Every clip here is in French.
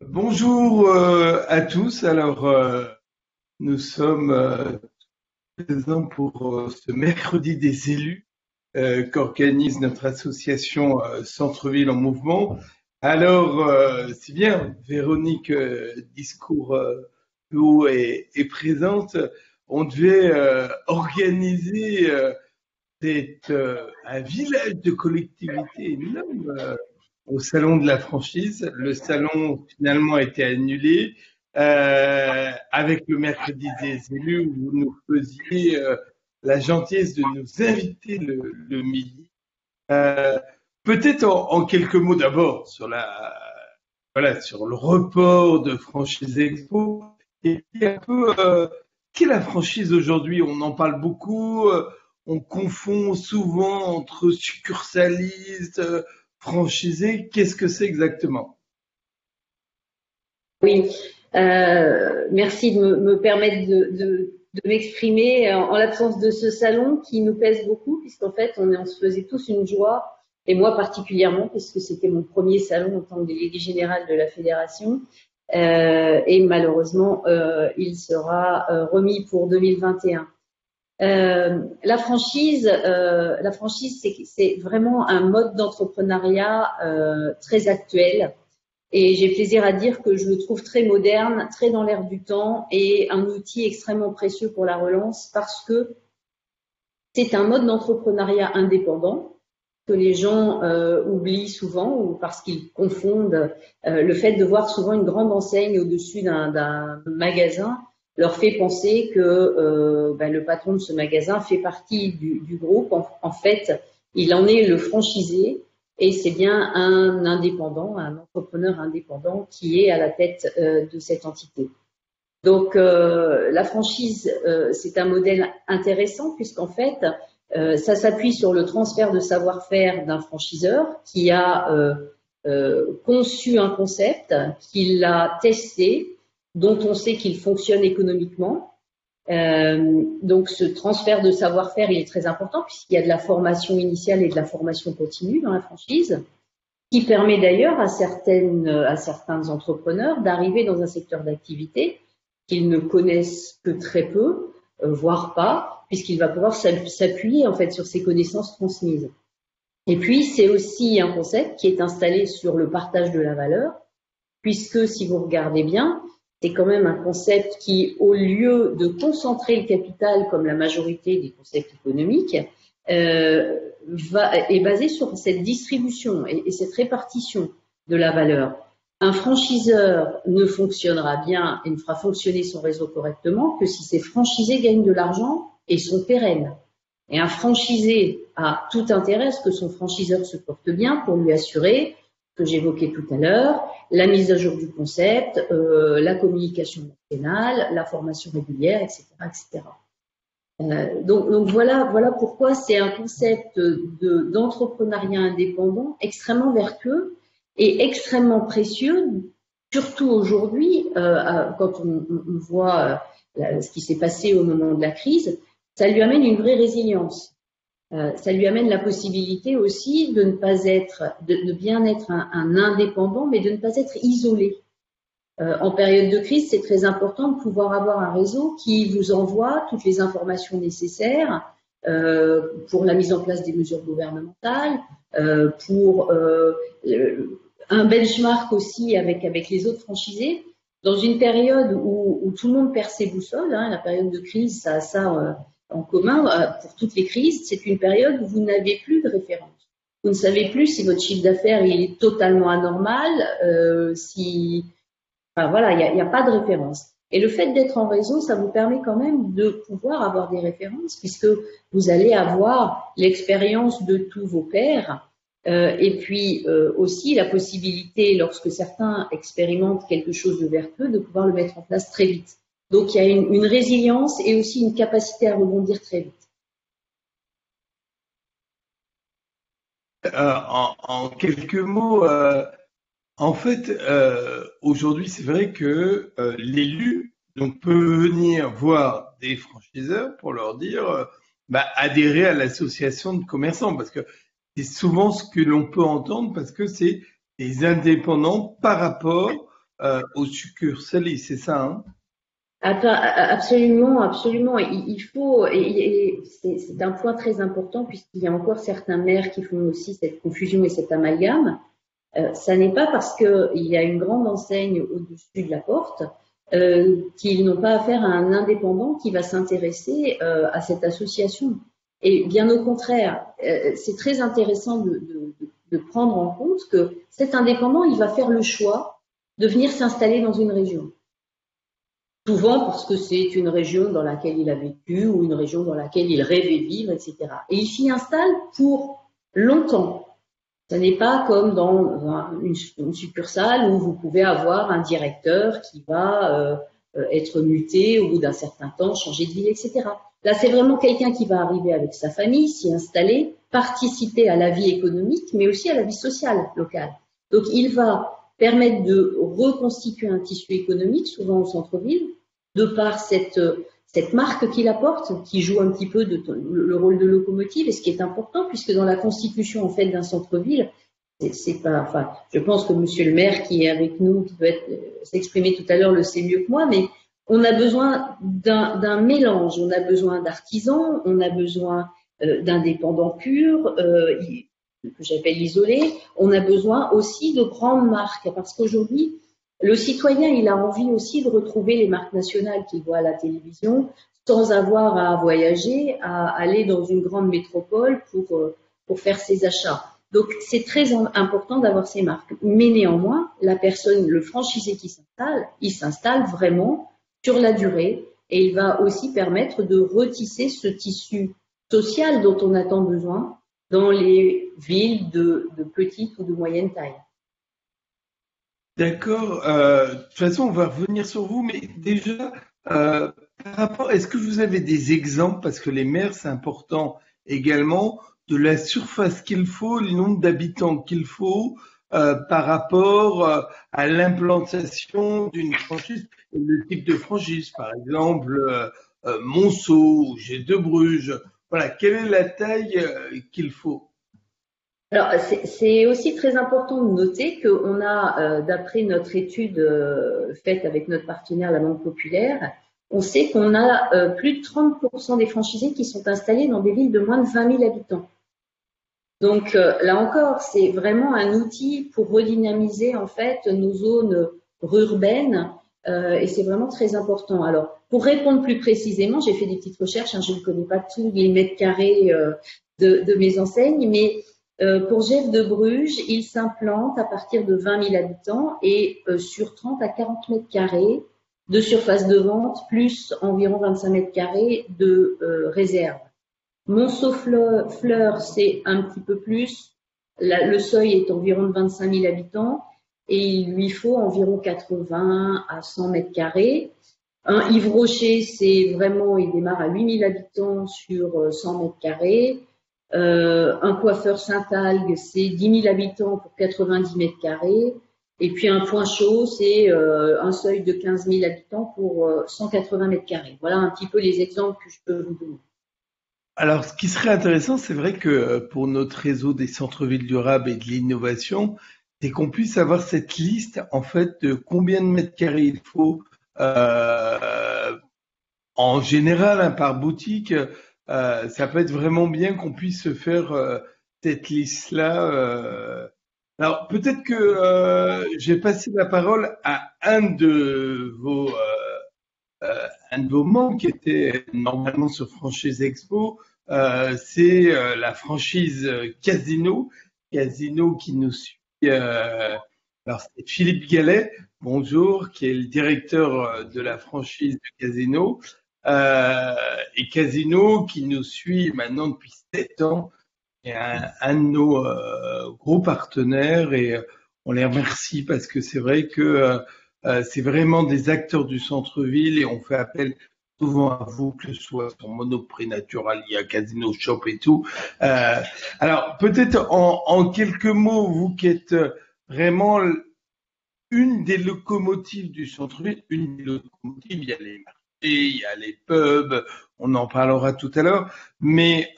Bonjour à tous. Nous sommes présents pour ce mercredi des élus qu'organise notre association Centre-Ville en Mouvement. C'est bien, Véronique Discours est présente. On devait organiser un village de collectivités énorme au salon de la franchise. Le salon finalement a été annulé avec le mercredi des élus où vous nous faisiez la gentillesse de nous inviter le midi. Euh, Peut-être en quelques mots d'abord sur sur le report de Franchise Expo et puis un peu qu'est la franchise aujourd'hui. On en parle beaucoup, on confond souvent entre succursalistes, franchisés. Qu'est-ce que c'est exactement? Oui, merci de me permettre de m'exprimer en l'absence de ce salon qui nous pèse beaucoup, puisqu'en fait, on se faisait tous une joie, et moi particulièrement, puisque c'était mon premier salon en tant que délégué général de la fédération, et malheureusement, il sera remis pour 2021. La franchise, c'est vraiment un mode d'entrepreneuriat très actuel. Et j'ai plaisir à dire que je le trouve très moderne, très dans l'air du temps et un outil extrêmement précieux pour la relance parce que c'est un mode d'entrepreneuriat indépendant que les gens oublient souvent ou parce qu'ils confondent le fait de voir souvent une grande enseigne au-dessus d'un magasin leur fait penser que le patron de ce magasin fait partie du groupe. En fait, il en est le franchisé et c'est bien un indépendant, un entrepreneur indépendant qui est à la tête de cette entité. Donc la franchise, c'est un modèle intéressant puisqu'en fait, ça s'appuie sur le transfert de savoir-faire d'un franchiseur qui a conçu un concept, qui l'a testé, dont on sait qu'il fonctionne économiquement. Donc ce transfert de savoir-faire, il est très important puisqu'il y a de la formation initiale et de la formation continue dans la franchise, qui permet d'ailleurs à certains entrepreneurs d'arriver dans un secteur d'activité qu'ils ne connaissent que très peu, voire pas, puisqu'il va pouvoir s'appuyer en fait sur ces connaissances transmises. Et puis c'est aussi un concept qui est installé sur le partage de la valeur, puisque si vous regardez bien, c'est quand même un concept qui, au lieu de concentrer le capital comme la majorité des concepts économiques, est basé sur cette distribution et cette répartition de la valeur. Un franchiseur ne fonctionnera bien et ne fera fonctionner son réseau correctement que si ses franchisés gagnent de l'argent et sont pérennes. Et un franchisé a tout intérêt à ce que son franchiseur se porte bien pour lui assurer, que j'évoquais tout à l'heure, la mise à jour du concept, la communication nationale, la formation régulière, etc., etc. Donc voilà pourquoi c'est un concept d'entrepreneuriat indépendant extrêmement vertueux et extrêmement précieux, surtout aujourd'hui, quand on voit ce qui s'est passé au moment de la crise, ça lui amène une vraie résilience. Ça lui amène la possibilité aussi de ne pas être, de bien être un indépendant, mais de ne pas être isolé. En période de crise, c'est très important de pouvoir avoir un réseau qui vous envoie toutes les informations nécessaires pour la mise en place des mesures gouvernementales, pour un benchmark aussi avec les autres franchisés. Dans une période où tout le monde perd ses boussoles, la période de crise, ça a ça en commun pour toutes les crises, c'est une période où vous n'avez plus de référence. Vous ne savez plus si votre chiffre d'affaires il est totalement anormal, si enfin voilà, il n'y a pas de référence. Et le fait d'être en réseau, ça vous permet quand même de pouvoir avoir des références puisque vous allez avoir l'expérience de tous vos pairs et puis aussi la possibilité, lorsque certains expérimentent quelque chose de vertueux, de pouvoir le mettre en place très vite. Donc il y a une résilience et aussi une capacité à rebondir très vite. En quelques mots, aujourd'hui, c'est vrai que l'élu donc peut venir voir des franchiseurs pour leur dire adhérer à l'association de commerçants parce que c'est souvent ce que l'on peut entendre parce que c'est des indépendants par rapport aux succursales, c'est ça, hein? Absolument, absolument. Il faut, et c'est un point très important puisqu'il y a encore certains maires qui font aussi cette confusion et cet amalgame. Ça n'est pas parce qu'il y a une grande enseigne au-dessus de la porte qu'ils n'ont pas affaire à un indépendant qui va s'intéresser à cette association. Et bien au contraire, c'est très intéressant de prendre en compte que cet indépendant, il va faire le choix de venir s'installer dans une région. Souvent parce que c'est une région dans laquelle il a vécu ou une région dans laquelle il rêvait vivre, etc. Et il s'y installe pour longtemps. Ce n'est pas comme dans une succursale où vous pouvez avoir un directeur qui va être muté au bout d'un certain temps, changer de ville, etc. Là, c'est vraiment quelqu'un qui va arriver avec sa famille, s'y installer, participer à la vie économique, mais aussi à la vie sociale locale. Donc, il va permettre de reconstituer un tissu économique, souvent au centre-ville, de par cette marque qu'il apporte, qui joue un petit peu le rôle de locomotive, et ce qui est important, puisque dans la constitution en fait d'un centre-ville, c'est pas, enfin, je pense que Monsieur le maire qui est avec nous, qui peut s'exprimer tout à l'heure, le sait mieux que moi, mais on a besoin d'un mélange, on a besoin d'artisans, on a besoin d'indépendants purs, que j'appelle isolés, on a besoin aussi de grandes marques, parce qu'aujourd'hui, le citoyen, il a envie aussi de retrouver les marques nationales qu'il voit à la télévision, sans avoir à voyager, à aller dans une grande métropole pour faire ses achats. Donc, c'est très important d'avoir ces marques. Mais néanmoins, la personne, le franchisé qui s'installe, il s'installe vraiment sur la durée et il va aussi permettre de retisser ce tissu social dont on a tant besoin dans les villes de petite ou de moyenne taille. D'accord. De toute façon, on va revenir sur vous, mais déjà, par rapport, est-ce que vous avez des exemples, parce que les maires, c'est important également, de la surface qu'il faut, le nombre d'habitants qu'il faut, par rapport à l'implantation d'une franchise, le type de franchise, par exemple, Monceau ou G2 Bruges. Voilà, quelle est la taille qu'il faut? Alors, c'est aussi très important de noter qu'on a, d'après notre étude faite avec notre partenaire, la Banque Populaire, on sait qu'on a plus de 30% des franchisés qui sont installés dans des villes de moins de 20 000 habitants. Donc, là encore, c'est vraiment un outil pour redynamiser en fait nos zones rurbaines et c'est vraiment très important. Alors, pour répondre plus précisément, j'ai fait des petites recherches, hein, je ne connais pas tous les mètres carrés de mes enseignes, mais pour G2 Bruges, il s'implante à partir de 20 000 habitants et sur 30 à 40 mètres carrés de surface de vente, plus environ 25 mètres carrés de réserve. Monceau-Fleur, c'est un petit peu plus. Le seuil est environ de 25 000 habitants et il lui faut environ 80 à 100 mètres carrés. Un Yves Rocher, c'est vraiment, il démarre à 8 000 habitants sur 100 mètres carrés. Un coiffeur Saint-Algue, c'est 10 000 habitants pour 90 mètres carrés. Et puis un point chaud, c'est un seuil de 15 000 habitants pour 180 mètres carrés. Voilà un petit peu les exemples que je peux vous donner. Alors, ce qui serait intéressant, c'est vrai que pour notre réseau des centres-villes durables et de l'innovation, c'est qu'on puisse avoir cette liste, en fait, de combien de mètres carrés il faut en général, hein, par boutique. Ça peut être vraiment bien qu'on puisse se faire cette liste-là. Alors, peut-être que je vais passer la parole à un de vos membres qui était normalement sur Franchise Expo, c'est la franchise Casino. Casino qui nous suit. Alors, c'est Philippe Gallet, bonjour, qui est le directeur de la franchise de Casino. Et Casino qui nous suit maintenant depuis 7 ans, est un de nos gros partenaires et on les remercie parce que c'est vrai que c'est vraiment des acteurs du centre-ville et on fait appel souvent à vous, que ce soit sur Monoprix Natural, il y a Casino Shop et tout. Alors peut-être en quelques mots, vous qui êtes vraiment une des locomotives du centre-ville, une des locomotives, il y a les marchés, il y a les pubs, on en parlera tout à l'heure, mais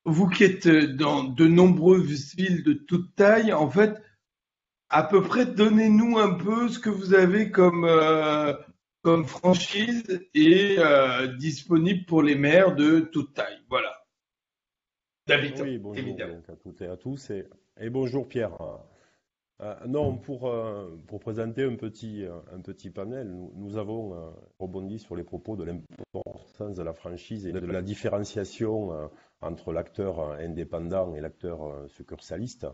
vous qui êtes dans de nombreuses villes de toute taille, en fait, à peu près, donnez-nous un peu ce que vous avez comme franchise et disponible pour les maires de toute taille, voilà, d'habitants, Oui, bonjour évidemment. donc à toutes et à tous et bonjour Pierre. Non, pour présenter un petit panel, nous avons rebondi sur les propos de l'importance de la franchise et de la différenciation entre l'acteur indépendant et l'acteur succursaliste.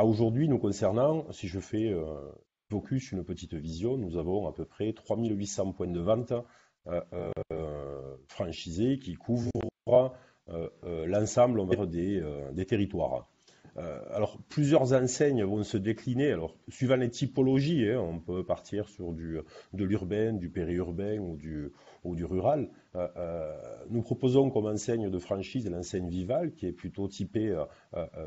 Aujourd'hui, nous concernant, si je fais focus une petite vision, nous avons à peu près 3800 points de vente franchisés qui couvrent l'ensemble on va dire, des territoires. Alors, plusieurs enseignes vont se décliner. Alors, suivant les typologies, hein, on peut partir sur de l'urbain, du périurbain ou du rural. Nous proposons comme enseigne de franchise l'enseigne Vival, qui est plutôt typée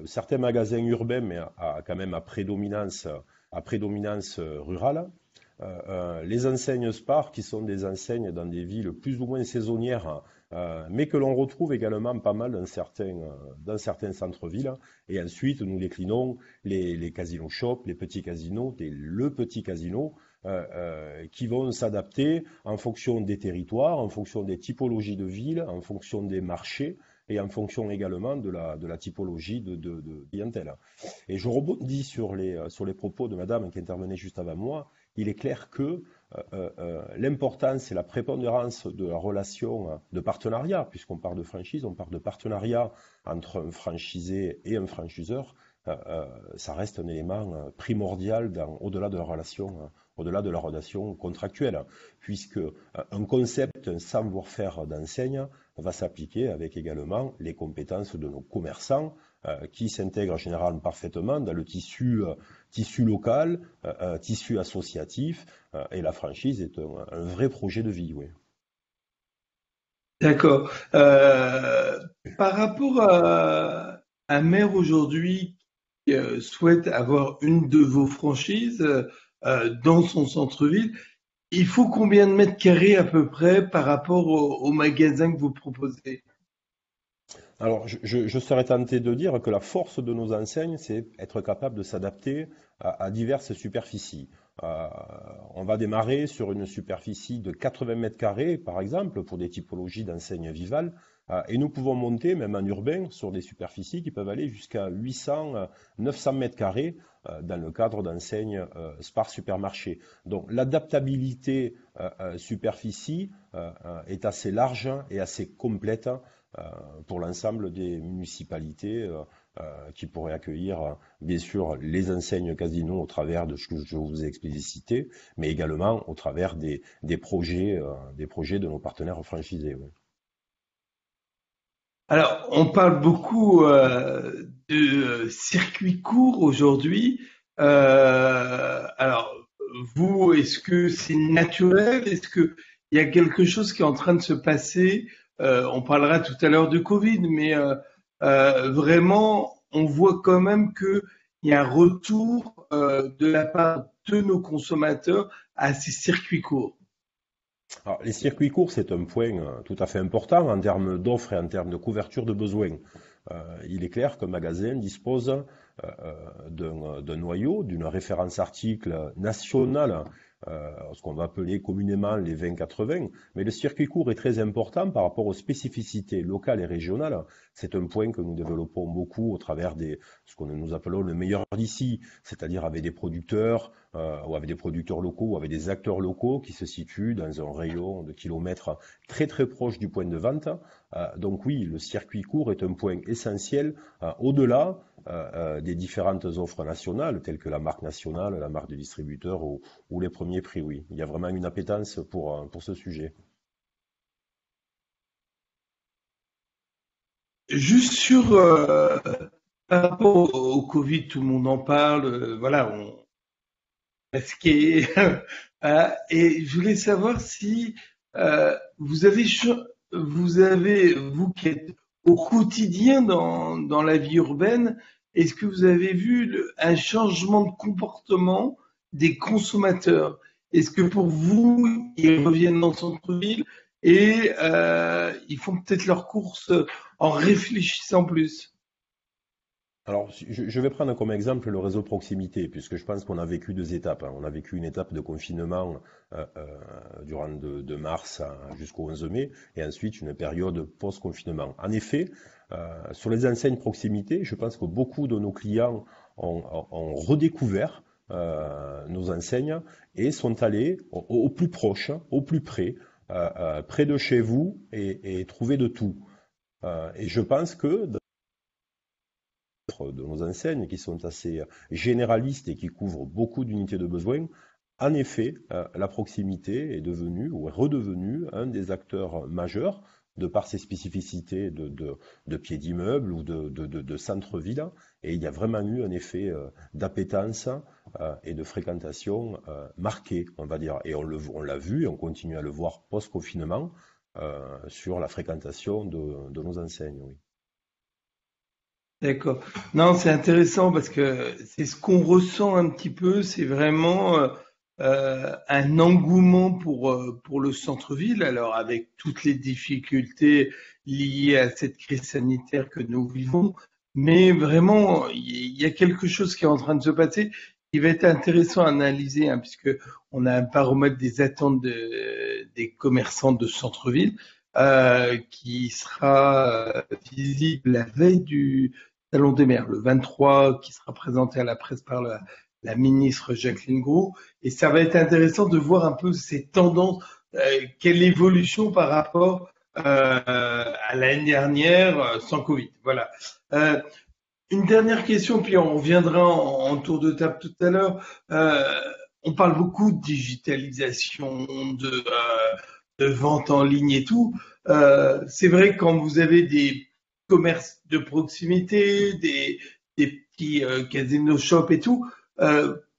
certains magasins urbains, mais quand même à prédominance rurale. Les enseignes Spar, qui sont des enseignes dans des villes plus ou moins saisonnières, mais que l'on retrouve également pas mal dans certains centres-villes. Et ensuite, nous déclinons les casinos shop, les petits casinos, le petit casino, qui vont s'adapter en fonction des territoires, en fonction des typologies de villes, en fonction des marchés et en fonction également de la typologie de clientèle. Et je rebondis sur les propos de madame qui intervenait juste avant moi. Il est clair que l'importance et la prépondérance de la relation de partenariat, puisqu'on parle de franchise, on parle de partenariat entre un franchisé et un franchiseur, ça reste un élément primordial au-delà de la relation contractuelle, puisque un concept, un savoir-faire d'enseigne va s'appliquer avec également les compétences de nos commerçants qui s'intègrent généralement parfaitement dans le tissu local, tissu associatif, et la franchise est un vrai projet de vie, oui. D'accord. Par rapport à un maire aujourd'hui qui souhaite avoir une de vos franchises dans son centre-ville, il faut combien de mètres carrés à peu près par rapport au magasin que vous proposez? Alors, je serais tenté de dire que la force de nos enseignes, c'est être capable de s'adapter à diverses superficies. Euh, on va démarrer sur une superficie de 80 mètres carrés, par exemple, pour des typologies d'enseignes Vival, et nous pouvons monter, même en urbain, sur des superficies qui peuvent aller jusqu'à 800, 900 mètres carrés dans le cadre d'enseignes Spar Supermarché. Donc, l'adaptabilité superficie est assez large et assez complète pour l'ensemble des municipalités qui pourraient accueillir bien sûr les enseignes casinos au travers de ce que je vous ai explicité, mais également au travers des projets de nos partenaires franchisés. Ouais. Alors, on parle beaucoup de circuits courts aujourd'hui. Alors, vous, est-ce que c'est naturel? Est-ce que il y a quelque chose qui est en train de se passer? On parlera tout à l'heure de Covid, mais vraiment, on voit quand même qu'il y a un retour de la part de nos consommateurs à ces circuits courts. Alors, les circuits courts, c'est un point tout à fait important en termes d'offres et en termes de couverture de besoins. Il est clair qu'un magasin dispose d'un noyau, d'une référence article nationale, ce qu'on va appeler communément les 20-80, mais le circuit court est très important par rapport aux spécificités locales et régionales. C'est un point que nous développons beaucoup au travers ce que nous appelons le meilleur d'ici, c'est-à-dire avec des producteurs ou avec des producteurs locaux ou avec des acteurs locaux qui se situent dans un rayon de kilomètres très très proche du point de vente. Donc oui, le circuit court est un point essentiel au-delà des différentes offres nationales, telles que la marque nationale, la marque de distributeur ou les premiers prix, oui. Il y a vraiment une appétence pour ce sujet. Juste sur par rapport au Covid, tout le monde en parle. Voilà, masqué. Et je voulais savoir si vous vous qui êtes au quotidien dans la vie urbaine, est-ce que vous avez vu un changement de comportement des consommateurs? Est-ce que pour vous, ils reviennent dans le centre-ville et ils font peut-être leurs courses en réfléchissant plus? Alors, je vais prendre comme exemple le réseau proximité, puisque je pense qu'on a vécu deux étapes, hein. On a vécu une étape de confinement durant de mars jusqu'au 11 mai, et ensuite une période post-confinement. En effet, sur les enseignes proximité, je pense que beaucoup de nos clients ont redécouvert nos enseignes et sont allés au plus proche, au plus près, près de chez vous et trouver de tout. Et je pense que de nos enseignes qui sont assez généralistes et qui couvrent beaucoup d'unités de besoins, en effet, la proximité est devenue ou est redevenue un des acteurs majeurs de par ses spécificités de pieds d'immeuble ou de centre-ville. Et il y a vraiment eu un effet d'appétence et de fréquentation marqué, on va dire. Et on l'a vu et on continue à le voir post-confinement sur la fréquentation de nos enseignes. Oui. D'accord. Non, c'est intéressant parce que c'est ce qu'on ressent un petit peu, c'est vraiment un engouement pour le centre-ville, alors avec toutes les difficultés liées à cette crise sanitaire que nous vivons, mais vraiment, il y a quelque chose qui est en train de se passer qui va être intéressant à analyser, hein, puisque on a un baromètre des attentes des commerçants de centre-ville qui sera visible la veille du Salon des maires, le 23, qui sera présenté à la presse par la ministre Jacqueline Gourault. Et ça va être intéressant de voir un peu ces tendances, quelle évolution par rapport à l'année dernière sans Covid. Voilà. Une dernière question, puis on reviendra en tour de table tout à l'heure. On parle beaucoup de digitalisation, de vente en ligne et tout. C'est vrai que quand vous avez des commerces de proximité, des petits casino shops et tout,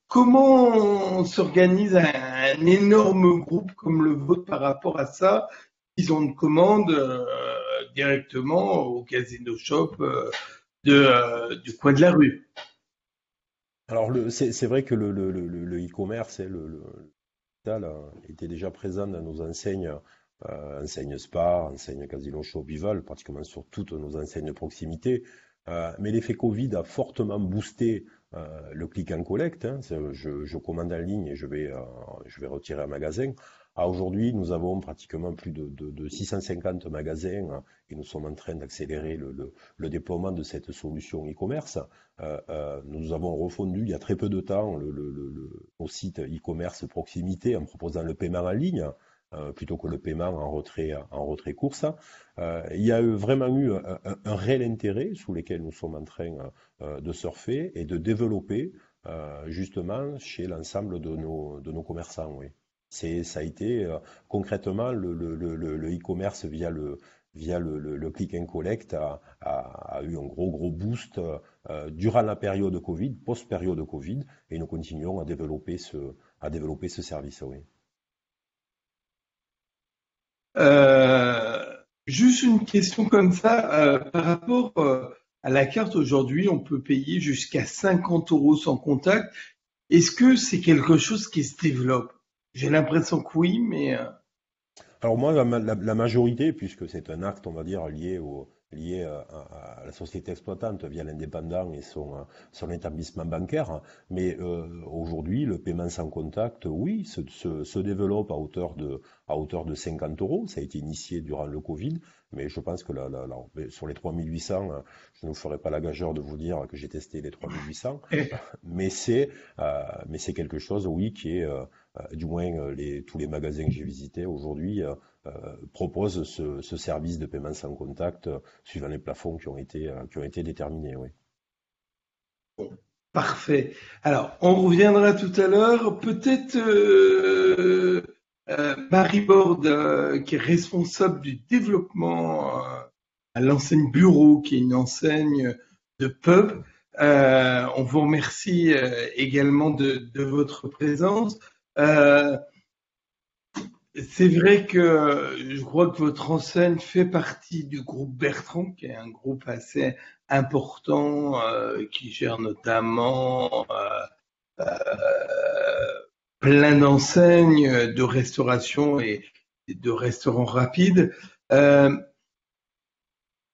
comment on s'organise un énorme groupe comme le vôtre par rapport à ça? Ils ont une commande directement au casino shop du coin de la rue. Alors, c'est vrai que le e-commerce, le digital, était déjà présent dans nos enseignes, enseignes Spar, enseignes Casino Shop, Vival, pratiquement sur toutes nos enseignes de proximité. Mais l'effet Covid a fortement boosté le click and collect, hein. Je commande en ligne et je vais retirer un magasin. Aujourd'hui, nous avons pratiquement plus de 650 magasins et nous sommes en train d'accélérer le déploiement de cette solution e-commerce. Nous avons refondu il y a très peu de temps nos sites e-commerce proximité en proposant le paiement en ligne plutôt que le paiement en retrait course. Il y a vraiment eu un réel intérêt sous lequel nous sommes en train de surfer et de développer justement chez l'ensemble de nos commerçants. Oui. Ça a été concrètement le e-commerce via le click and collect a eu un gros boost durant la période Covid, post-période Covid, et nous continuons à développer ce service. Oui. Juste une question comme ça, par rapport à la carte aujourd'hui, on peut payer jusqu'à 50 € sans contact. Est-ce que c'est quelque chose qui se développe? J'ai l'impression que oui, mais Alors moi, la majorité, puisque c'est un acte, on va dire, lié à la société exploitante via l'indépendant et son établissement bancaire, mais aujourd'hui, le paiement sans contact, oui, se développe à hauteur de 50 €. Ça a été initié durant le Covid, mais je pense que sur les 3800, je ne vous ferai pas la gageure de vous dire que j'ai testé les 3800, mais c'est quelque chose, oui, qui est du moins tous les magasins que j'ai visités aujourd'hui proposent ce service de paiement sans contact suivant les plafonds qui ont été déterminés. Oui. bon, parfait. Alors, on reviendra tout à l'heure. Peut-être Marie Borde, qui est responsable du développement à l'enseigne Bureau, qui est une enseigne de pub. On vous remercie également de votre présence. C'est vrai que je crois que votre enseigne fait partie du groupe Bertrand, qui est un groupe assez important qui gère notamment plein d'enseignes de restauration et de restaurants rapides. Euh,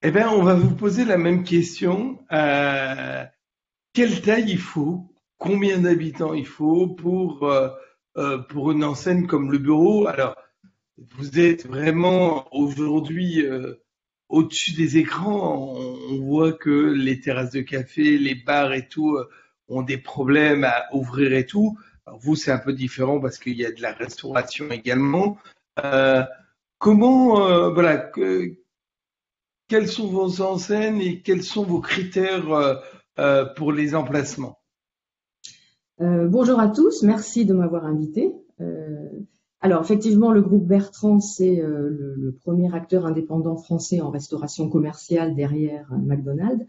Eh bien, on va vous poser la même question. Quelle taille il faut? Combien d'habitants il faut pour une enseigne comme le bureau? Alors, vous êtes vraiment aujourd'hui au-dessus des écrans. On voit que les terrasses de café, les bars et tout ont des problèmes à ouvrir et tout. Alors vous, c'est un peu différent parce qu'il y a de la restauration également. Euh, voilà, quelles sont vos enseignes et quels sont vos critères pour les emplacements? Bonjour à tous, merci de m'avoir invité. Alors effectivement, le groupe Bertrand, c'est le premier acteur indépendant français en restauration commerciale derrière McDonald's.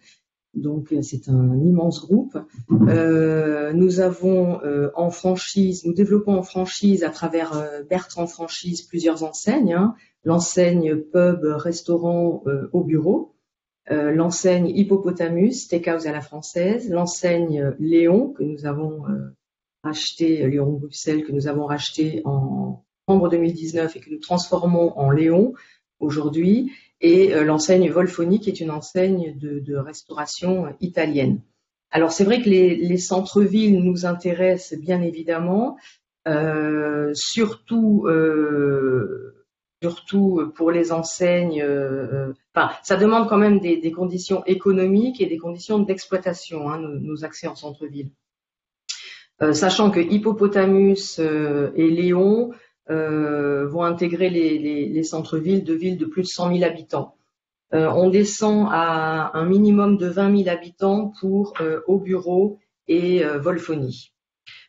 Donc c'est un immense groupe. Nous avons en franchise, nous développons en franchise à travers Bertrand Franchise plusieurs enseignes. Hein. L'enseigne pub, restaurant au bureau. L'enseigne Hippopotamus, steakhouse à la française, l'enseigne Léon que nous avons racheté, Léon Bruxelles que nous avons racheté en novembre 2019 et que nous transformons en Léon aujourd'hui, et l'enseigne Volfoni qui est une enseigne de restauration italienne. Alors c'est vrai que les centres-villes nous intéressent bien évidemment, surtout pour les enseignes. Ça demande quand même des conditions économiques et des conditions d'exploitation, hein, nos accès en centre-ville. Sachant que Hippopotamus et Léon vont intégrer les centres-villes de villes de plus de 100 000 habitants. On descend à un minimum de 20 000 habitants pour Au Bureau et Volfoni.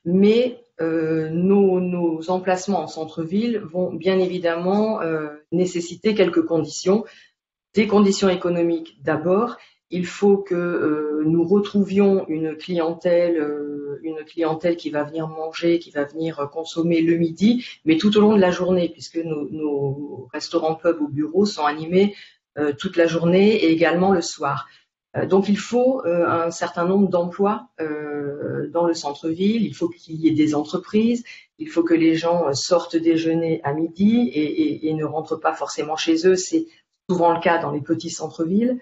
Mais nos emplacements en centre-ville vont bien évidemment nécessiter quelques conditions. Des conditions économiques d'abord. Il faut que nous retrouvions une clientèle qui va venir manger, qui va venir consommer le midi, mais tout au long de la journée, puisque nos restaurants pubs au bureau sont animés toute la journée et également le soir. Donc il faut un certain nombre d'emplois dans le centre-ville, il faut qu'il y ait des entreprises, il faut que les gens sortent déjeuner à midi et ne rentrent pas forcément chez eux, c'est souvent le cas dans les petits centres-villes.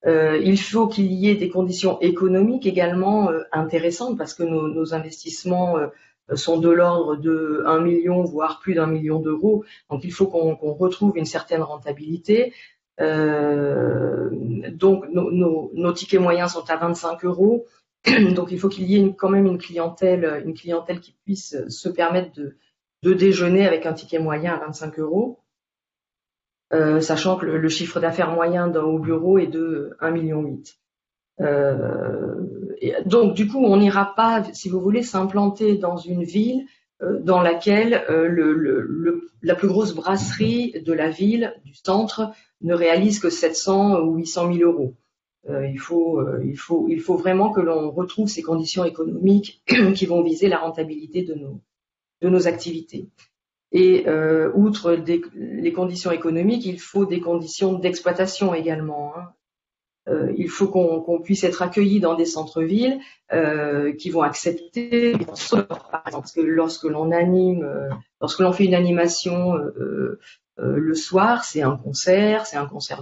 Il faut qu'il y ait des conditions économiques également intéressantes parce que nos investissements sont de l'ordre de 1 million, voire plus d'1 million d'euros. Donc il faut qu'on retrouve une certaine rentabilité. Donc nos tickets moyens sont à 25 euros. Donc il faut qu'il y ait quand même une clientèle qui puisse se permettre de déjeuner avec un ticket moyen à 25 euros. Sachant que le chiffre d'affaires moyen au bureau est de 1,8 million. Donc du coup, on n'ira pas, si vous voulez, s'implanter dans une ville dans laquelle la plus grosse brasserie de la ville, du centre, ne réalise que 700 ou 800 000 euros. Il faut vraiment que l'on retrouve ces conditions économiques qui vont viser la rentabilité de nos activités. Et outre les conditions économiques, il faut des conditions d'exploitation également. Hein. Il faut qu'on puisse être accueilli dans des centres-villes qui vont accepter, par exemple, parce que lorsque l'on fait une animation le soir, c'est un concert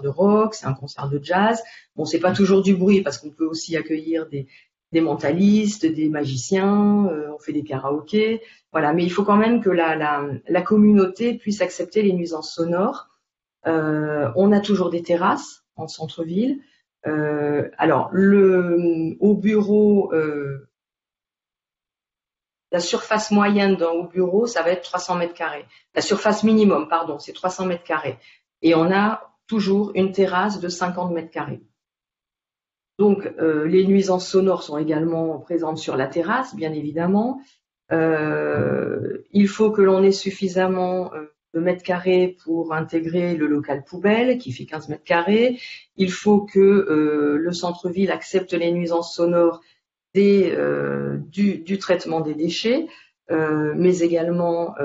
de rock, c'est un concert de jazz. Bon, c'est pas toujours du bruit parce qu'on peut aussi accueillir des mentalistes, des magiciens, on fait des karaokés, voilà. Mais il faut quand même que la communauté puisse accepter les nuisances sonores. On a toujours des terrasses en centre-ville. Alors, au bureau, la surface moyenne au bureau, ça va être 300 mètres carrés. La surface minimum, pardon, c'est 300 mètres carrés. Et on a toujours une terrasse de 50 mètres carrés. Donc, les nuisances sonores sont également présentes sur la terrasse, bien évidemment. Il faut que l'on ait suffisamment de mètres carrés pour intégrer le local poubelle, qui fait 15 mètres carrés. Il faut que le centre-ville accepte les nuisances sonores du traitement des déchets, mais également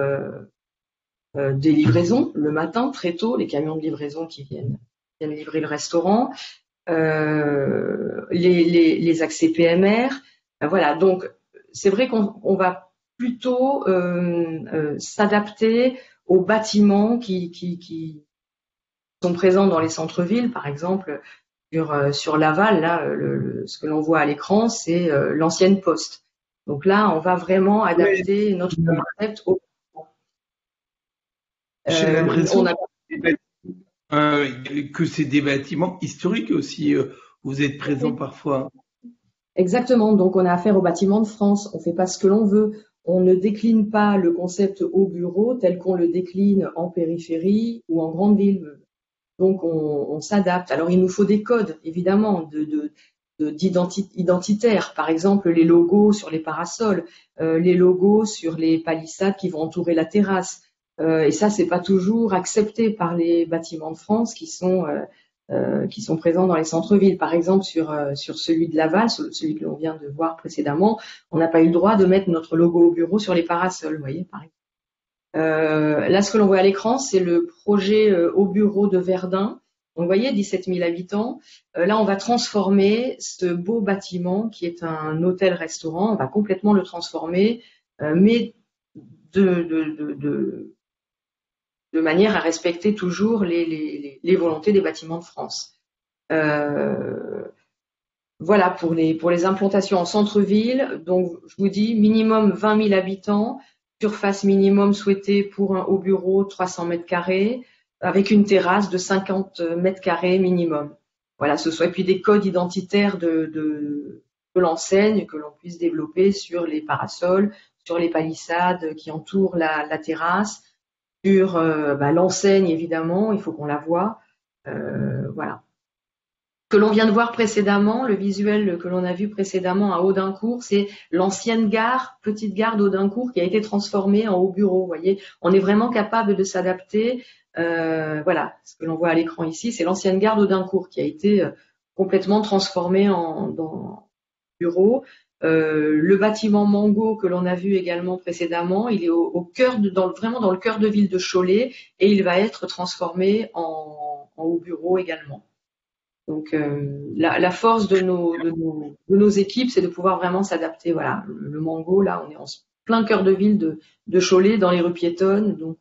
des livraisons le matin, très tôt, les camions de livraison qui viennent livrer le restaurant. Les accès PMR, voilà. Donc c'est vrai qu'on va plutôt s'adapter aux bâtiments qui sont présents dans les centres-villes, par exemple sur Laval, là, ce que l'on voit à l'écran, c'est l'ancienne poste. Donc là, on va vraiment adapter notre concept au. J'ai l'impression que c'est des bâtiments historiques aussi. Vous êtes présents parfois. Exactement. Donc on a affaire aux bâtiments de France. On fait pas ce que l'on veut. On ne décline pas le concept au bureau tel qu'on le décline en périphérie ou en grande ville. Donc on s'adapte. Alors il nous faut des codes, évidemment, identitaires. Par exemple, les logos sur les parasols, les logos sur les palissades qui vont entourer la terrasse. Et ça, c'est pas toujours accepté par les bâtiments de France qui sont présents dans les centres-villes. Par exemple, sur celui de Laval, celui que l'on vient de voir précédemment, on n'a pas eu le droit de mettre notre logo au bureau sur les parasols, vous voyez, par exemple. Là, ce que l'on voit à l'écran, c'est le projet au bureau de Verdun. Donc, vous voyez, 17 000 habitants. Là, on va transformer ce beau bâtiment qui est un hôtel-restaurant. On va complètement le transformer, mais de manière à respecter toujours les volontés des bâtiments de France. Voilà pour les implantations en centre-ville. Donc, je vous dis minimum 20 000 habitants. Surface minimum souhaitée pour un haut bureau 300 mètres carrés avec une terrasse de 50 mètres carrés minimum. Voilà, ce soit et puis des codes identitaires de l'enseigne que l'on puisse développer sur les parasols, sur les palissades qui entourent la terrasse, sur l'enseigne évidemment, il faut qu'on la voie. Voilà. Que l'on vient de voir précédemment, le visuel que l'on a vu précédemment à Audincourt, c'est l'ancienne gare, petite gare d'Audincourt qui a été transformée en haut bureau. Vous voyez, on est vraiment capable de s'adapter. Voilà, ce que l'on voit à l'écran ici, c'est l'ancienne gare d'Audincourt qui a été complètement transformée en bureau. Le bâtiment Mango que l'on a vu également précédemment, il est au cœur vraiment dans le cœur de ville de Cholet et il va être transformé en haut bureau également. Donc la force de nos équipes, c'est de pouvoir vraiment s'adapter. Voilà, le Mango, là, on est en plein cœur de ville de Cholet, dans les rues piétonnes. Donc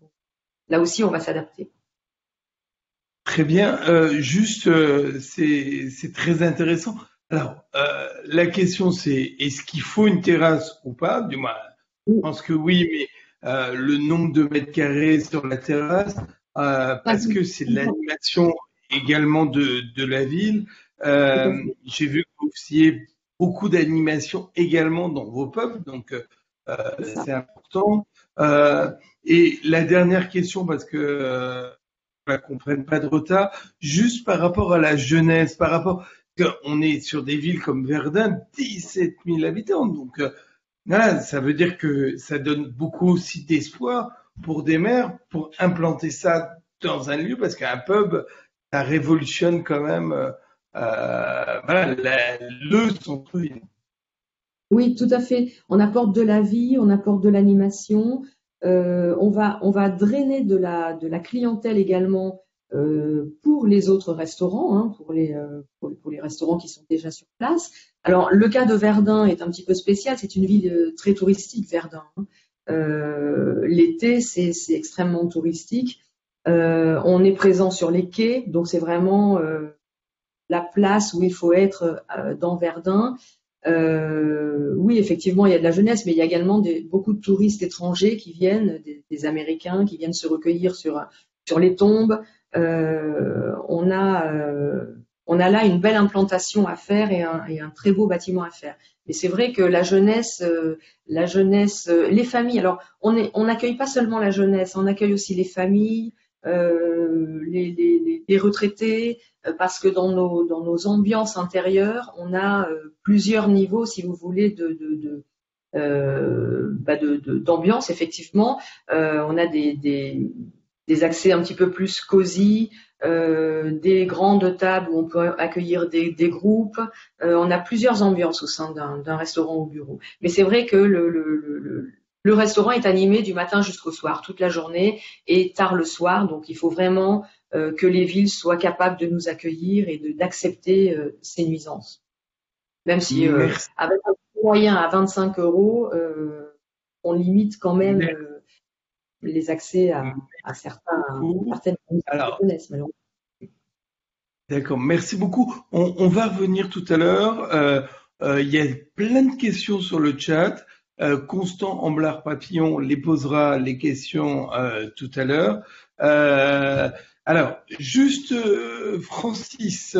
là aussi, on va s'adapter. Très bien. C'est très intéressant. Alors, la question, c'est est-ce qu'il faut une terrasse ou pas? Du moins, je pense que oui, mais le nombre de mètres carrés sur la terrasse, parce que c'est de l'animation également de la ville. J'ai vu que vous faisiez beaucoup d'animation également dans vos pubs, donc c'est important. Et la dernière question, parce que qu'on ne prenne pas de retard, juste par rapport à la jeunesse, par rapport, on est sur des villes comme Verdun, 17 000 habitants, donc voilà, ça veut dire que ça donne beaucoup aussi d'espoir pour des maires pour implanter ça dans un lieu, parce qu'un pub, ça révolutionne quand même le centre-ville. Oui, tout à fait. On apporte de la vie, on apporte de l'animation. On va drainer de la clientèle également pour les autres restaurants, hein, pour les restaurants qui sont déjà sur place. Alors, le cas de Verdun est un petit peu spécial. C'est une ville très touristique, Verdun. Hein. L'été, c'est extrêmement touristique. On est présent sur les quais, donc c'est vraiment la place où il faut être dans Verdun. Oui, effectivement, il y a de la jeunesse, mais il y a également beaucoup de touristes étrangers qui viennent, des Américains qui viennent se recueillir sur les tombes. On a là une belle implantation à faire et un très beau bâtiment à faire. Mais c'est vrai que la jeunesse, les familles. Alors, on n'accueille pas seulement la jeunesse, on accueille aussi les familles, les retraités, parce que dans nos ambiances intérieures, on a plusieurs niveaux, si vous voulez, d'ambiance. Effectivement, on a des accès un petit peu plus cosy, des grandes tables où on peut accueillir des groupes. On a plusieurs ambiances au sein d'un restaurant au bureau. Mais c'est vrai que le restaurant est animé du matin jusqu'au soir, toute la journée et tard le soir. Donc, il faut vraiment que les villes soient capables de nous accueillir et d'accepter ces nuisances. Même si avec un moyen à 25 €, on limite quand même les accès à certaines jeunesse, malheureusement. D'accord, merci beaucoup. On va revenir tout à l'heure. Il y a plein de questions sur le chat. Constant Amblard-Papillon les posera les questions tout à l'heure. Alors, juste Francis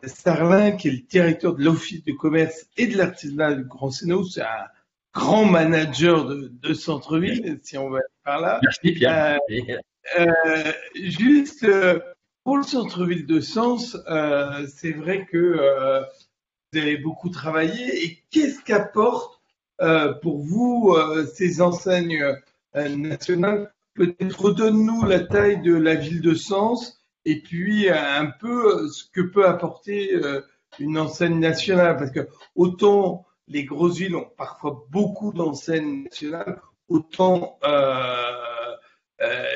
Sarlin, qui est le directeur de l'Office du commerce et de l'artisanat du Grand Sénat, c'est un grand manager de centre-ville, si on va aller par là. Merci Pierre. Juste pour le centre-ville de Sens, c'est vrai que vous avez beaucoup travaillé. Et qu'est-ce qu'apportent pour vous ces enseignes nationales? Peut-être redonne-nous la taille de la ville de Sens et puis un peu ce que peut apporter une enseigne nationale. Parce que autant les grosses villes ont parfois beaucoup d'enseignes nationales, autant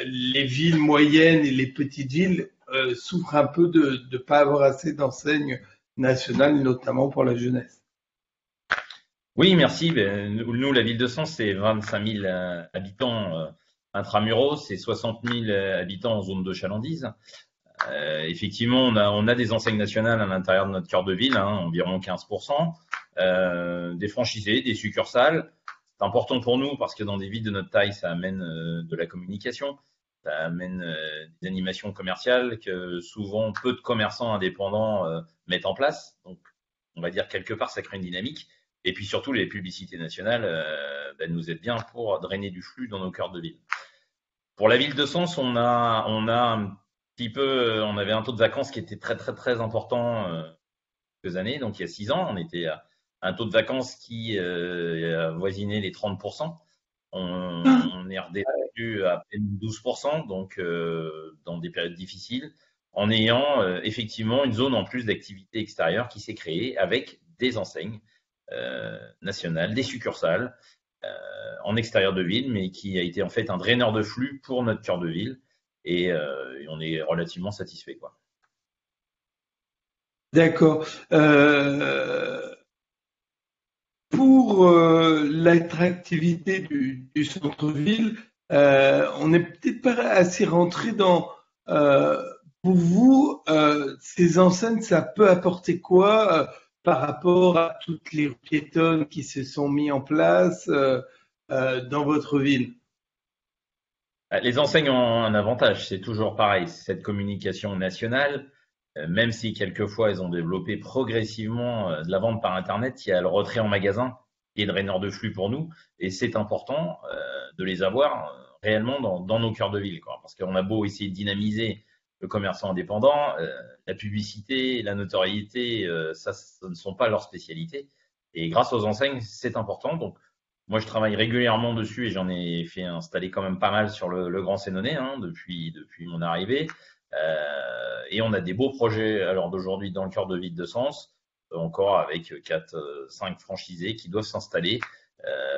les villes moyennes et les petites villes souffrent un peu de ne pas avoir assez d'enseignes nationales, notamment pour la jeunesse. Oui, merci. Nous, la ville de Sens, c'est 25 000 habitants intramuros, c'est 60 000 habitants en zone de chalandise. Effectivement, on a des enseignes nationales à l'intérieur de notre cœur de ville, environ 15%, des franchisés, des succursales. C'est important pour nous parce que dans des villes de notre taille, ça amène de la communication, ça amène des animations commerciales que souvent peu de commerçants indépendants mettent en place. Donc, on va dire quelque part, ça crée une dynamique. Et puis surtout, les publicités nationales nous aident bien pour drainer du flux dans nos cœurs de ville. Pour la ville de Sens, on a un petit peu, on avait un taux de vacances qui était très très très important quelques années. Donc il y a 6 ans, on était à un taux de vacances qui avoisinait les 30%. On est redescendu à peine 12%, donc dans des périodes difficiles, en ayant effectivement une zone en plus d'activité extérieure qui s'est créée avec des enseignes nationales, des succursales en extérieur de ville, mais qui a été en fait un draineur de flux pour notre cœur de ville, et on est relativement satisfait, quoi. D'accord. Pour l'attractivité du centre-ville, on n'est peut-être pas assez rentré dans. Pour vous, ces enseignes, ça peut apporter quoi par rapport à toutes les piétonnes qui se sont mis en place dans votre ville? Les enseignes ont un avantage, c'est toujours pareil, cette communication nationale, même si quelquefois elles ont développé progressivement de la vente par Internet, il y a le retrait en magasin qui est le draineur de flux pour nous, et c'est important de les avoir réellement dans nos cœurs de ville, quoi, parce qu'on a beau essayer de dynamiser le commerçant indépendant, la publicité, la notoriété, ça ne sont pas leurs spécialités, et grâce aux enseignes, c'est important. Donc moi, je travaille régulièrement dessus et j'en ai fait installer quand même pas mal sur le Grand Sénonais depuis mon arrivée. Et on a des beaux projets à l'heure d'aujourd'hui dans le cœur de ville de Sens, encore avec 4-5 franchisés qui doivent s'installer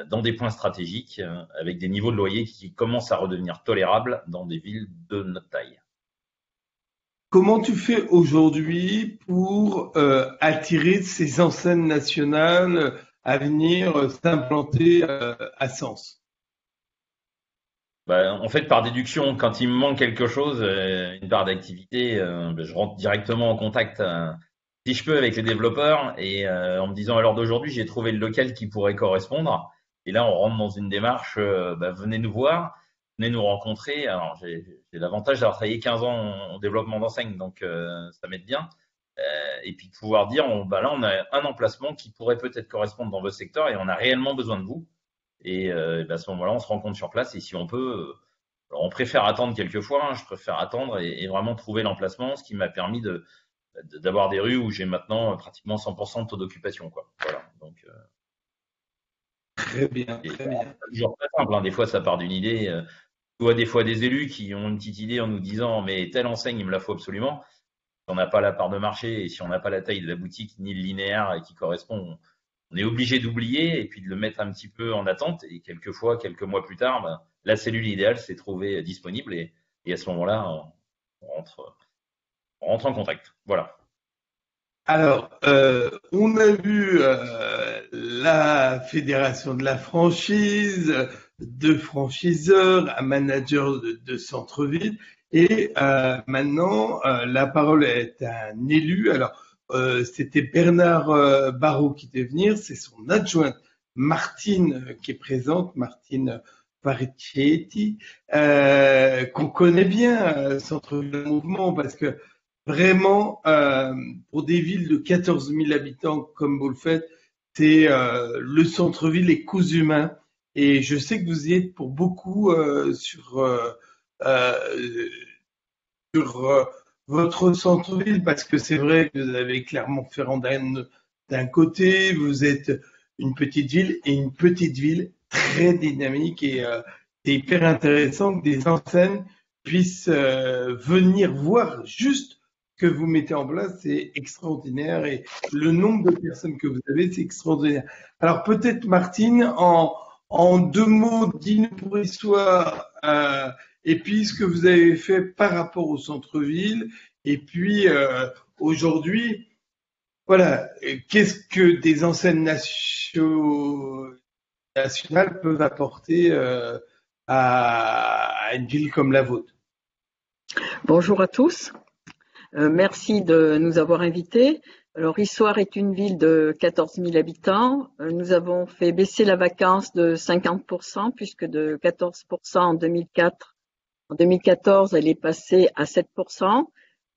dans des points stratégiques avec des niveaux de loyer qui commencent à redevenir tolérables dans des villes de notre taille. Comment tu fais aujourd'hui pour attirer ces enseignes nationales à venir s'implanter à Sens? En fait, par déduction, quand il me manque quelque chose, une part d'activité, je rentre directement en contact, si je peux, avec les développeurs et en me disant à l'heure d'aujourd'hui, j'ai trouvé le local qui pourrait correspondre. Et là, on rentre dans une démarche, venez nous voir, venez nous rencontrer. Alors, j'ai l'avantage d'avoir travaillé 15 ans en développement d'enseigne, donc ça m'aide bien. Et puis de pouvoir dire, là, on a un emplacement qui pourrait peut-être correspondre dans votre secteur et on a réellement besoin de vous. Et à ce moment-là, on se rencontre sur place et si on peut, alors on préfère attendre quelquefois, je préfère attendre et vraiment trouver l'emplacement, ce qui m'a permis d'avoir des rues où j'ai maintenant pratiquement 100% de taux d'occupation, quoi. Voilà. Donc, très bien, très bien. C'est toujours très simple, des fois, ça part d'une idée. Je vois des fois des élus qui ont une petite idée en nous disant, mais telle enseigne, il me la faut absolument. Si on n'a pas la part de marché et si on n'a pas la taille de la boutique ni le linéaire qui correspond, on est obligé d'oublier et puis de le mettre un petit peu en attente. Et quelquefois, quelques mois plus tard, la cellule idéale s'est trouvée disponible et à ce moment-là, on rentre en contact. Voilà. Alors, on a vu la fédération de la franchise, 2 franchiseurs, un manager de centre-ville. Et maintenant, la parole est à un élu. Alors, c'était Bernard Barrault qui devait venir, c'est son adjointe Martine qui est présente, Martine Paricetti, qu'on connaît bien, Centre-Ville Mouvement, parce que vraiment, pour des villes de 14 000 habitants comme vous le faites, c'est le centre-ville est cousu main. Et je sais que vous y êtes pour beaucoup euh, sur votre centre-ville, parce que c'est vrai que vous avez Clermont-Ferrand d'un côté, vous êtes une petite ville et une petite ville très dynamique et c'est hyper intéressant que des enseignes puissent venir voir juste ce que vous mettez en place, c'est extraordinaire et le nombre de personnes que vous avez, c'est extraordinaire. Alors peut-être Martine, en deux mots, dis-nous pour l'histoire et puis ce que vous avez fait par rapport au centre-ville et puis aujourd'hui, voilà, qu'est-ce que des enseignes nationales peuvent apporter à une ville comme la vôtre? Bonjour à tous. Merci de nous avoir invités. Alors, Issoire est une ville de 14 000 habitants. Nous avons fait baisser la vacance de 50%, puisque de 14% en 2004. En 2014, elle est passée à 7%.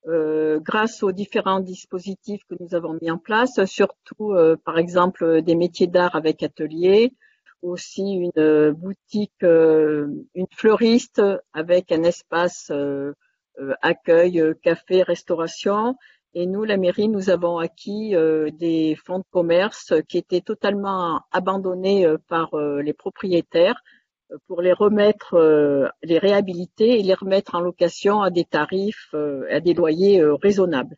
Grâce aux différents dispositifs que nous avons mis en place, surtout, par exemple, des métiers d'art avec atelier, aussi une boutique, une fleuriste avec un espace accueil, café, restauration. Et nous, la mairie, nous avons acquis des fonds de commerce qui étaient totalement abandonnés par les propriétaires pour les remettre, les réhabiliter et les remettre en location à des tarifs, à des loyers raisonnables.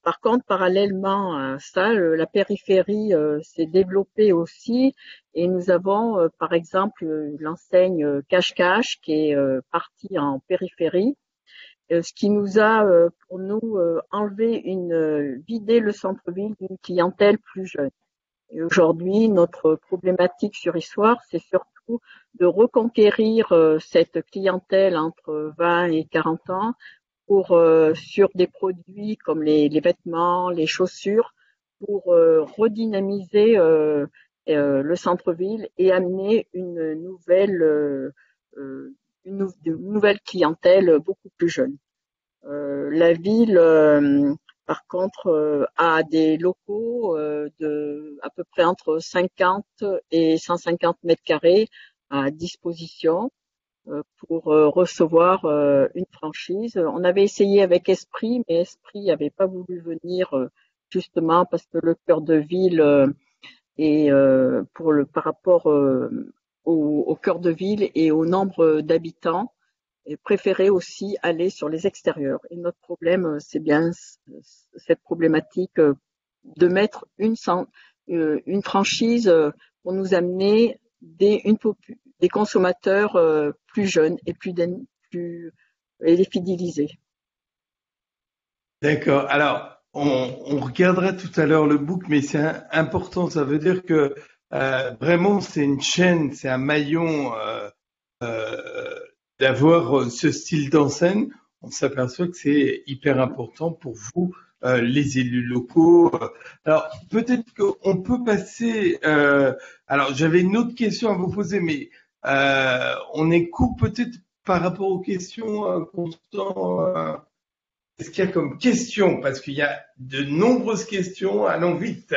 Par contre, parallèlement à ça, la périphérie s'est développée aussi et nous avons, par exemple, l'enseigne Cache-Cache qui est partie en périphérie, ce qui nous a, pour nous, vidé le centre-ville d'une clientèle plus jeune. Et aujourd'hui, notre problématique sur Issoire, c'est surtout de reconquérir cette clientèle entre 20 et 40 ans sur des produits comme les vêtements, les chaussures, pour redynamiser le centre-ville et amener une nouvelle clientèle beaucoup plus jeune. La ville, par contre, a des locaux de à peu près entre 50 et 150 mètres carrés à disposition pour recevoir une franchise. On avait essayé avec Esprit, mais Esprit n'avait pas voulu venir justement parce que le cœur de ville est par rapport au cœur de ville et au nombre d'habitants, et préférait aussi aller sur les extérieurs. Et notre problème, c'est bien cette problématique de mettre une franchise pour nous amener des consommateurs plus jeunes et et les fidéliser. D'accord. Alors, on regardera tout à l'heure le book, mais c'est important. Ça veut dire que vraiment, c'est une chaîne, c'est un maillon d'avoir ce style d'enseigne. On s'aperçoit que c'est hyper important pour vous, les élus locaux. Alors, peut-être qu'on peut passer. Alors, j'avais une autre question à vous poser, mais on est court peut-être par rapport aux questions, Constant. Qu'est-ce qu'il y a comme question? Parce qu'il y a de nombreuses questions. Allons vite.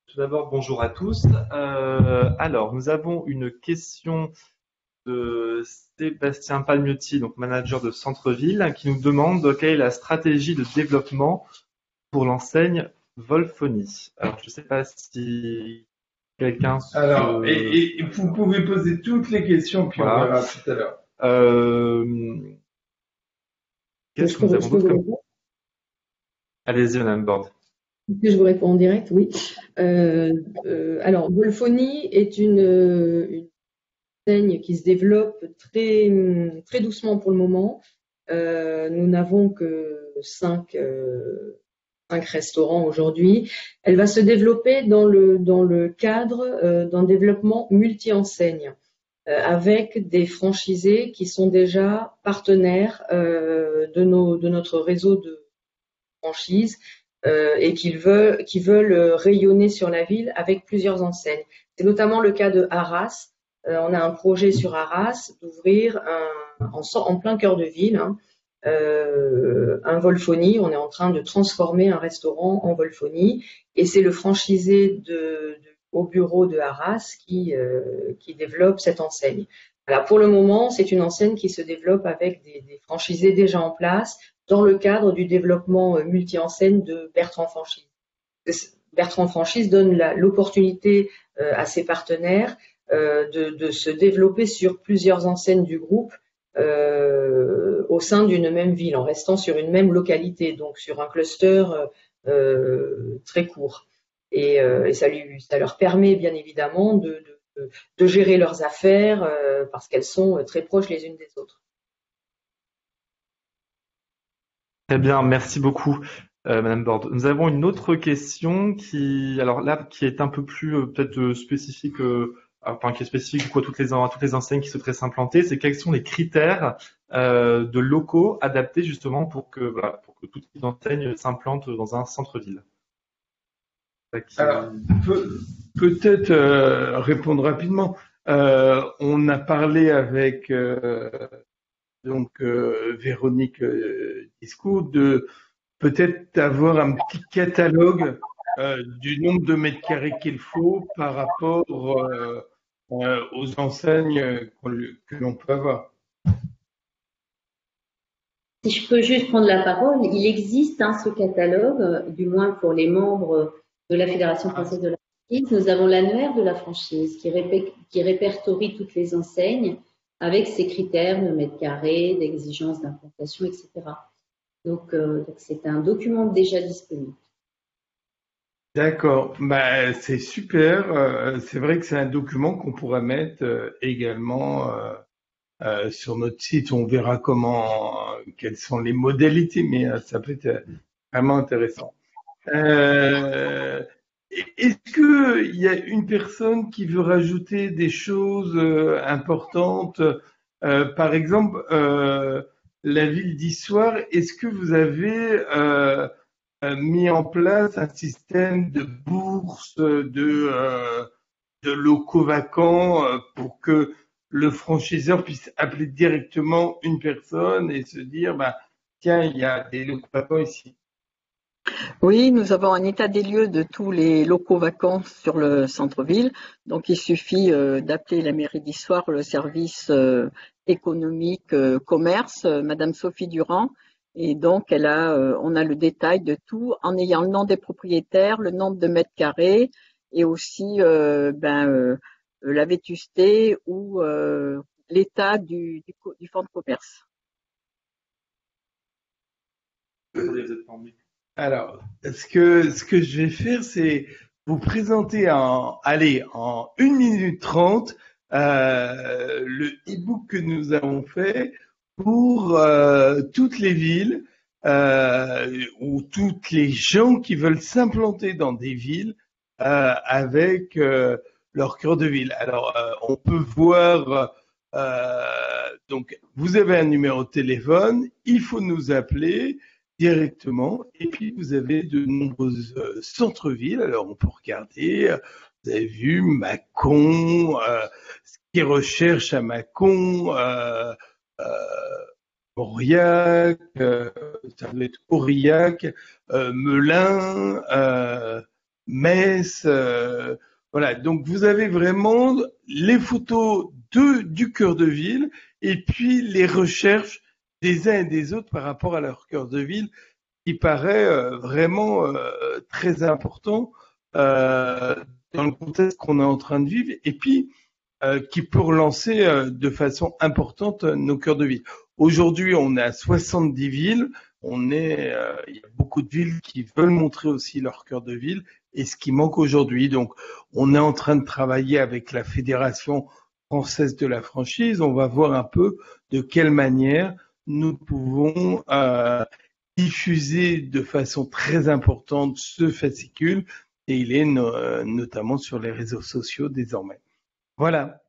Tout d'abord, bonjour à tous. Alors, nous avons une question de Sébastien Palmiotti, donc manager de Centre-Ville, qui nous demande quelle est la stratégie de développement pour l'enseigne Volfoni. Alors, je ne sais pas si quelqu'un... Alors, et vous pouvez poser toutes les questions, puis voilà. On verra tout à l'heure. Qu'est-ce que nous avons d'autre comme... Allez-y, Madame Borde. Est-ce que je vous réponds en direct? Oui. Alors, Volfoni est une enseigne qui se développe très, très doucement pour le moment. Nous n'avons que 5 restaurants aujourd'hui. Elle va se développer dans le cadre d'un développement multi-enseigne. avec des franchisés qui sont déjà partenaires de notre réseau de franchises et qui veulent rayonner sur la ville avec plusieurs enseignes. C'est notamment le cas de Arras. On a un projet sur Arras d'ouvrir en plein cœur de ville un Volphonie. On est en train de transformer un restaurant en Volphonie et c'est le franchisé au bureau de Arras qui développe cette enseigne. Alors pour le moment, c'est une enseigne qui se développe avec des franchisés déjà en place dans le cadre du développement multi-enseigne de Bertrand Franchise. Bertrand Franchise donne l'opportunité à ses partenaires de se développer sur plusieurs enseignes du groupe au sein d'une même ville, en restant sur une même localité, donc sur un cluster très court. Et ça leur permet bien évidemment de gérer leurs affaires parce qu'elles sont très proches les unes des autres. Très bien, merci beaucoup, Madame Borde. Nous avons une autre question qui est un peu plus peut-être spécifique, qui est spécifique à toutes les enseignes qui souhaiteraient s'implanter. C'est quels sont les critères de locaux adaptés justement pour que toutes les enseignes s'implantent dans un centre-ville. Alors, peut-être répondre rapidement. On a parlé avec Véronique Discours de peut-être avoir un petit catalogue du nombre de mètres carrés qu'il faut par rapport aux enseignes que l'on peut avoir. Si je peux juste prendre la parole, il existe ce catalogue, du moins pour les membres de la Fédération française de la franchise. Nous avons l'annuaire de la franchise qui répertorie toutes les enseignes avec ses critères de mètres carrés, d'exigence d'implantation, etc. Donc c'est un document déjà disponible. D'accord, c'est super. C'est vrai que c'est un document qu'on pourrait mettre également sur notre site. On verra quelles sont les modalités, mais ça peut être vraiment intéressant. Est-ce qu'il y a une personne qui veut rajouter des choses importantes? Par exemple, la ville d'Issoire, est-ce que vous avez mis en place un système de bourse, de locaux vacants pour que le franchiseur puisse appeler directement une personne et se dire, tiens, il y a des locaux vacants ici? Oui, nous avons un état des lieux de tous les locaux vacants sur le centre-ville. Donc, il suffit d'appeler la mairie d'Issoire, le service économique commerce, Madame Sophie Durand. Et donc, on a le détail de tout en ayant le nom des propriétaires, le nombre de mètres carrés et aussi la vétusté ou l'état du fonds de commerce. Alors, ce que je vais faire, c'est vous présenter en 1 minute 30 le e-book que nous avons fait pour toutes les villes ou toutes les gens qui veulent s'implanter dans des villes avec leur cœur de ville. Alors, on peut voir, donc, vous avez un numéro de téléphone, il faut nous appeler directement, et puis vous avez de nombreuses centres-villes. Alors on peut regarder, vous avez vu Mâcon, ce qui recherche à Mâcon, Aurillac, ça va être Aurillac, Melun, Metz, voilà. Donc vous avez vraiment les photos du cœur de ville et puis les recherches des uns et des autres par rapport à leur cœur de ville, qui paraît vraiment très important dans le contexte qu'on est en train de vivre, et puis qui peut relancer de façon importante nos cœurs de ville. Aujourd'hui, on est à 70 villes, il y a beaucoup de villes qui veulent montrer aussi leur cœur de ville, et ce qui manque aujourd'hui. Donc, on est en train de travailler avec la Fédération française de la franchise. On va voir un peu de quelle manière nous pouvons diffuser de façon très importante ce fascicule, et il est notamment sur les réseaux sociaux désormais. Voilà.